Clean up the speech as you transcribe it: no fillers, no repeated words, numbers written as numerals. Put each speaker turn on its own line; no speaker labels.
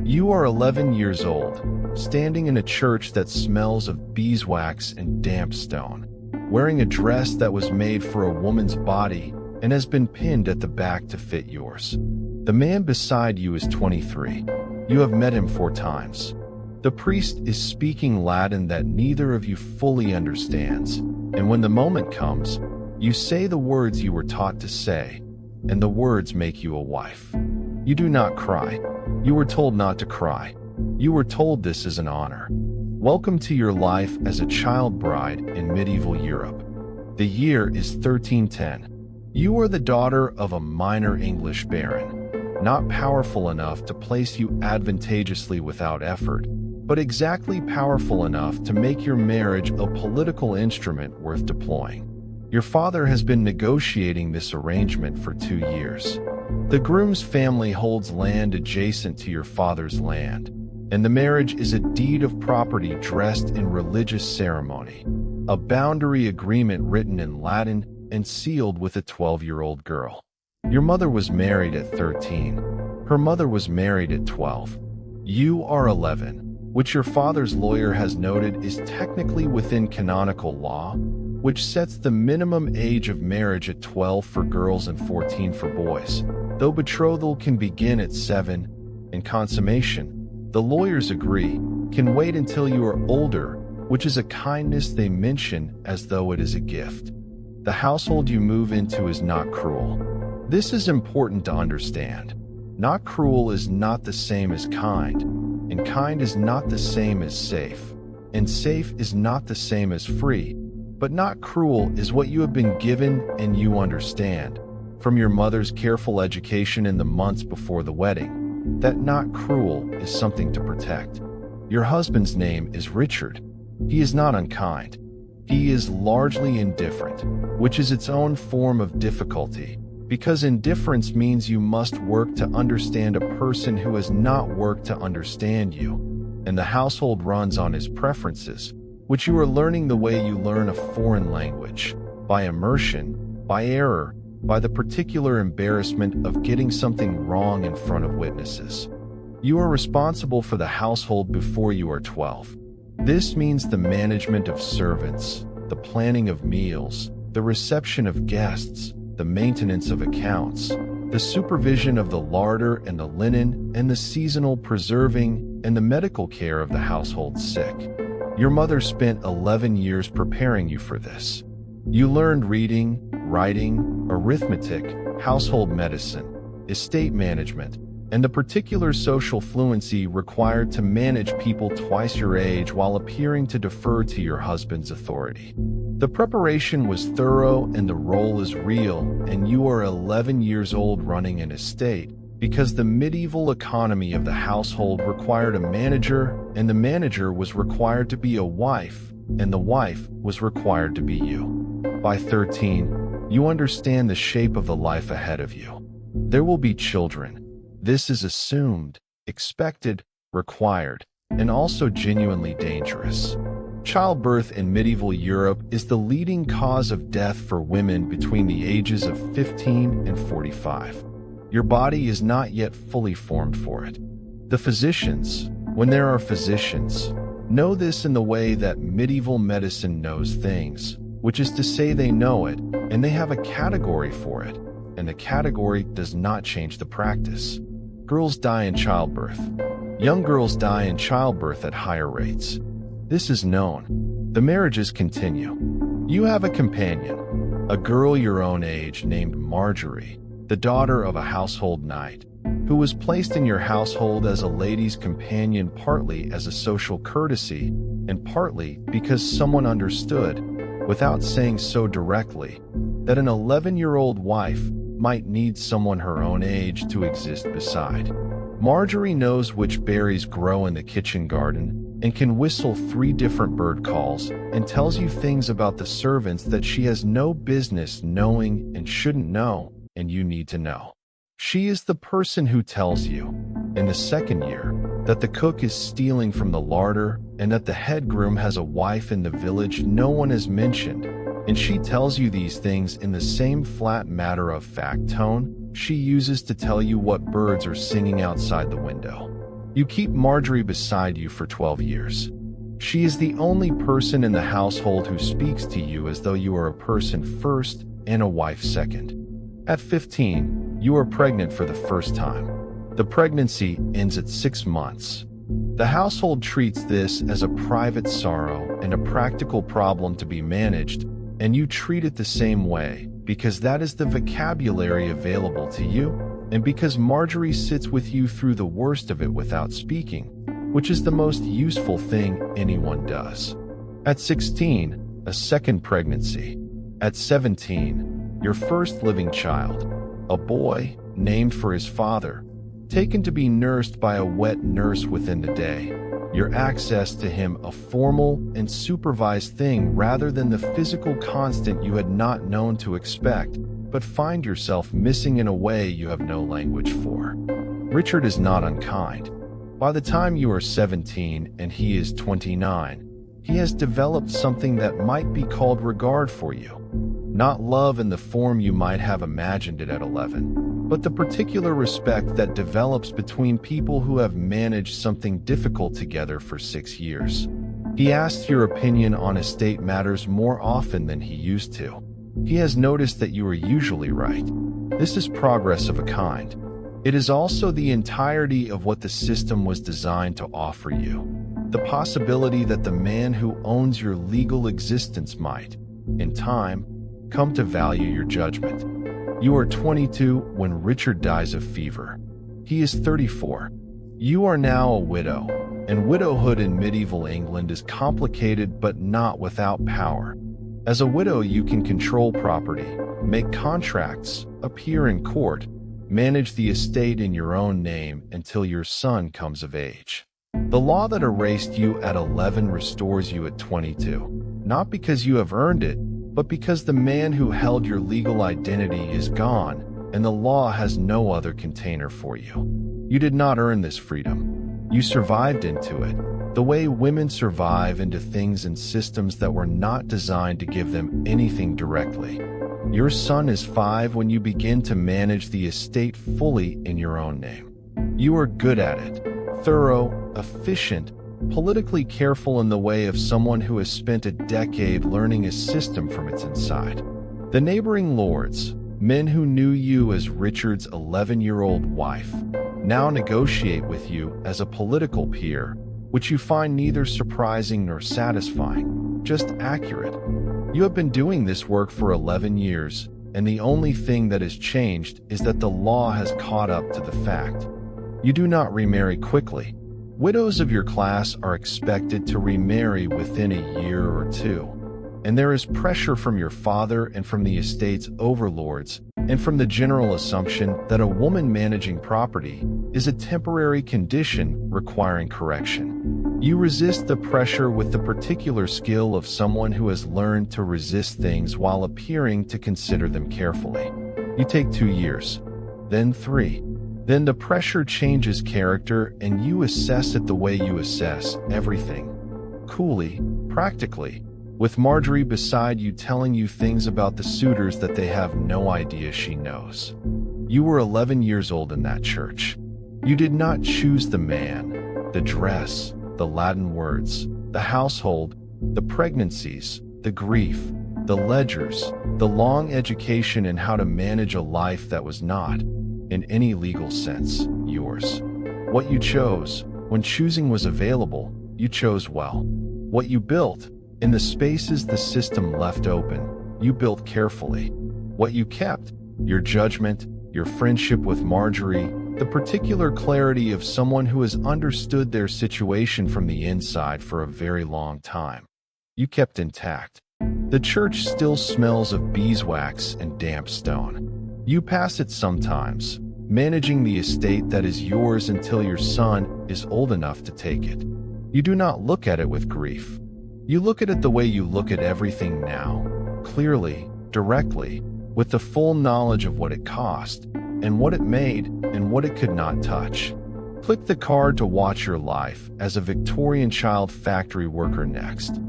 You are 11 years old, standing in a church that smells of beeswax and damp stone, wearing a dress that was made for a woman's body and has been pinned at the back to fit yours. The man beside you is 23. You have met him 4 times. The priest is speaking Latin that neither of you fully understands, and when the moment comes, you say the words you were taught to say, and the words make you a wife. You do not cry. You were told not to cry. You were told this is an honor. Welcome to your life as a child bride in medieval Europe. The year is 1310. You are the daughter of a minor English baron, not powerful enough to place you advantageously without effort, but exactly powerful enough to make your marriage a political instrument worth deploying. Your father has been negotiating this arrangement for 2 years. The groom's family holds land adjacent to your father's land, and the marriage is a deed of property dressed in religious ceremony, a boundary agreement written in Latin and sealed with a 12-year-old girl. Your mother was married at 13. Her mother was married at 12. You are 11, which your father's lawyer has noted is technically within canonical law, which sets the minimum age of marriage at 12 for girls and 14 for boys, though betrothal can begin at 7, and consummation, the lawyers agree, can wait until you are older, which is a kindness they mention as though it is a gift. The household you move into is not cruel. This is important to understand. Not cruel is not the same as kind, and kind is not the same as safe, and safe is not the same as free, but not cruel is what you have been given and you understand, from your mother's careful education in the months before the wedding, that not cruel is something to protect. Your husband's name is Richard. He is not unkind. He is largely indifferent, which is its own form of difficulty, because indifference means you must work to understand a person who has not worked to understand you, and the household runs on his preferences, which you are learning the way you learn a foreign language, by immersion, by error, by the particular embarrassment of getting something wrong in front of witnesses. You are responsible for the household before you are 12. This means the management of servants, the planning of meals, the reception of guests, the maintenance of accounts, the supervision of the larder and the linen, and the seasonal preserving and the medical care of the household sick. Your mother spent 11 years preparing you for this. You learned reading, writing, arithmetic, household medicine, estate management, and the particular social fluency required to manage people twice your age while appearing to defer to your husband's authority. The preparation was thorough and the role is real, and you are 11 years old running an estate, because the medieval economy of the household required a manager, and the manager was required to be a wife, and the wife was required to be you. By 13, you understand the shape of the life ahead of you. There will be children. This is assumed, expected, required, and also genuinely dangerous. Childbirth in medieval Europe is the leading cause of death for women between the ages of 15 and 45. Your body is not yet fully formed for it. The physicians, when there are physicians, know this in the way that medieval medicine knows things, which is to say they know it, and they have a category for it, and the category does not change the practice. Girls die in childbirth. Young girls die in childbirth at higher rates. This is known. The marriages continue. You have a companion, a girl your own age named Marjorie, the daughter of a household knight, who was placed in your household as a lady's companion partly as a social courtesy and partly because someone understood, without saying so directly, that an 11-year-old wife might need someone her own age to exist beside. Marjorie knows which berries grow in the kitchen garden and can whistle 3 different bird calls and tells you things about the servants that she has no business knowing and shouldn't know, and you need to know. She is the person who tells you, in the second year, that the cook is stealing from the larder and that the head groom has a wife in the village no one has mentioned, and she tells you these things in the same flat matter-of-fact tone she uses to tell you what birds are singing outside the window. You keep Marjorie beside you for 12 years. She is the only person in the household who speaks to you as though you are a person first and a wife second. At 15, you are pregnant for the first time. The pregnancy ends at 6 months. The household treats this as a private sorrow and a practical problem to be managed, and you treat it the same way because that is the vocabulary available to you, and because Marjorie sits with you through the worst of it without speaking, which is the most useful thing anyone does. At 16, a second pregnancy. At 17, your first living child, a boy named for his father, taken to be nursed by a wet nurse within the day. Your access to him a formal and supervised thing rather than the physical constant you had not known to expect, but find yourself missing in a way you have no language for. Richard is not unkind. By the time you are 17 and he is 29, he has developed something that might be called regard for you. Not love in the form you might have imagined it at 11, but the particular respect that develops between people who have managed something difficult together for 6 years. He asks your opinion on estate matters more often than he used to. He has noticed that you are usually right. This is progress of a kind. It is also the entirety of what the system was designed to offer you. The possibility that the man who owns your legal existence might, in time, come to value your judgment. You are 22 when Richard dies of fever. He is 34. You are now a widow, and widowhood in medieval England is complicated but not without power. As a widow, you can control property, make contracts, appear in court, manage the estate in your own name until your son comes of age. The law that erased you at 11 restores you at 22, not because you have earned it, but because the man who held your legal identity is gone, and the law has no other container for you. You did not earn this freedom. You survived into it, the way women survive into things and systems that were not designed to give them anything directly. Your son is 5 when you begin to manage the estate fully in your own name. You are good at it, thorough, efficient, politically careful in the way of someone who has spent a decade learning a system from its inside. The neighboring lords, men who knew you as Richard's 11-year-old wife, now negotiate with you as a political peer, which you find neither surprising nor satisfying, just accurate. You have been doing this work for 11 years, and the only thing that has changed is that the law has caught up to the fact. You do not remarry quickly. Widows of your class are expected to remarry within a year or two, and there is pressure from your father and from the estate's overlords, and from the general assumption that a woman managing property is a temporary condition requiring correction. You resist the pressure with the particular skill of someone who has learned to resist things while appearing to consider them carefully. You take 2 years, then 3. Then the pressure changes character and you assess it the way you assess everything. Coolly, practically, with Marjorie beside you telling you things about the suitors that they have no idea she knows. You were 11 years old in that church. You did not choose the man, the dress, the Latin words, the household, the pregnancies, the grief, the ledgers, the long education in how to manage a life that was not, in any legal sense, yours. What you chose, when choosing was available, you chose well. What you built, in the spaces the system left open, you built carefully. What you kept, your judgment, your friendship with Marjorie, the particular clarity of someone who has understood their situation from the inside for a very long time, you kept intact. The church still smells of beeswax and damp stone. You pass it sometimes, managing the estate that is yours until your son is old enough to take it. You do not look at it with grief. You look at it the way you look at everything now, clearly, directly, with the full knowledge of what it cost, and what it made, and what it could not touch. Click the card to watch your life as a Victorian child factory worker next.